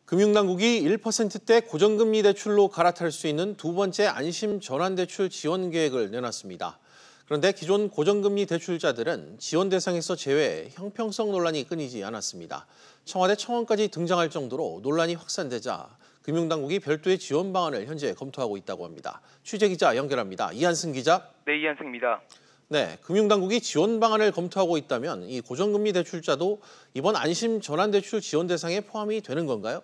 금융당국이 1%대 고정금리 대출로 갈아탈 수 있는 두 번째 안심 전환대출 지원 계획을 내놨습니다. 그런데 기존 고정금리 대출자들은 지원 대상에서 제외해 형평성 논란이 끊이지 않았습니다. 청와대 청원까지 등장할 정도로 논란이 확산되자 금융당국이 별도의 지원 방안을 현재 검토하고 있다고 합니다. 취재기자 연결합니다. 이한승 기자. 네, 이한승입니다. 네, 금융당국이 지원 방안을 검토하고 있다면 이 고정금리 대출자도 이번 안심 전환대출 지원 대상에 포함이 되는 건가요?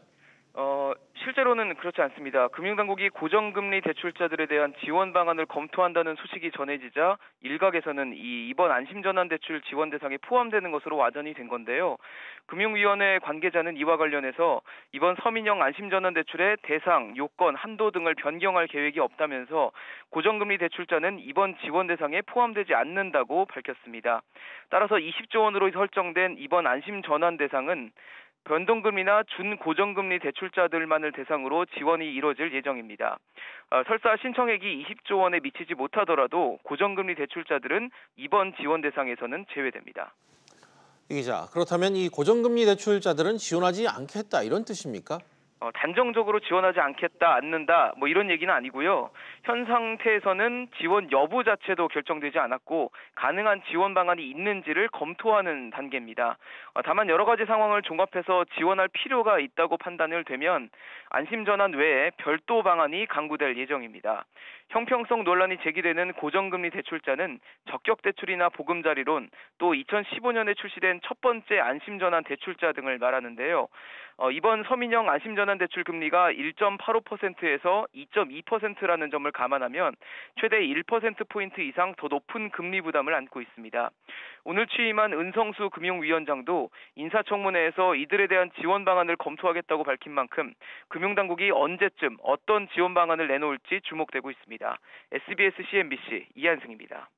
실제로는 그렇지 않습니다. 금융당국이 고정금리 대출자들에 대한 지원 방안을 검토한다는 소식이 전해지자 일각에서는 이번 안심전환대출 지원 대상에 포함되는 것으로 와전이 된 건데요. 금융위원회 관계자는 이와 관련해서 이번 서민형 안심전환대출의 대상, 요건, 한도 등을 변경할 계획이 없다면서 고정금리 대출자는 이번 지원 대상에 포함되지 않는다고 밝혔습니다. 따라서 20조 원으로 설정된 이번 안심전환 대상은 변동금리나 준고정금리 대출자들만을 대상으로 지원이 이뤄질 예정입니다. 설사 신청액이 20조 원에 미치지 못하더라도 고정금리 대출자들은 이번 지원 대상에서는 제외됩니다. 이 기자, 그렇다면 이 고정금리 대출자들은 지원하지 않겠다 이런 뜻입니까? 단정적으로 지원하지 않는다 이런 얘기는 아니고요. 현 상태에서는 지원 여부 자체도 결정되지 않았고 가능한 지원 방안이 있는지를 검토하는 단계입니다. 다만 여러 가지 상황을 종합해서 지원할 필요가 있다고 판단을 되면 안심전환 외에 별도 방안이 강구될 예정입니다. 형평성 논란이 제기되는 고정금리 대출자는 적격대출이나 보금자리론, 또 2015년에 출시된 첫 번째 안심전환 대출자 등을 말하는데요. 이번 서민형 안심전환 대출 금리가 1.85%에서 2.2%라는 점을 감안하면 최대 1%포인트 이상 더 높은 금리 부담을 안고 있습니다. 오늘 취임한 은성수 금융위원장도 인사청문회에서 이들에 대한 지원 방안을 검토하겠다고 밝힌 만큼 금융당국이 언제쯤 어떤 지원 방안을 내놓을지 주목되고 있습니다. SBS CNBC 이한승입니다.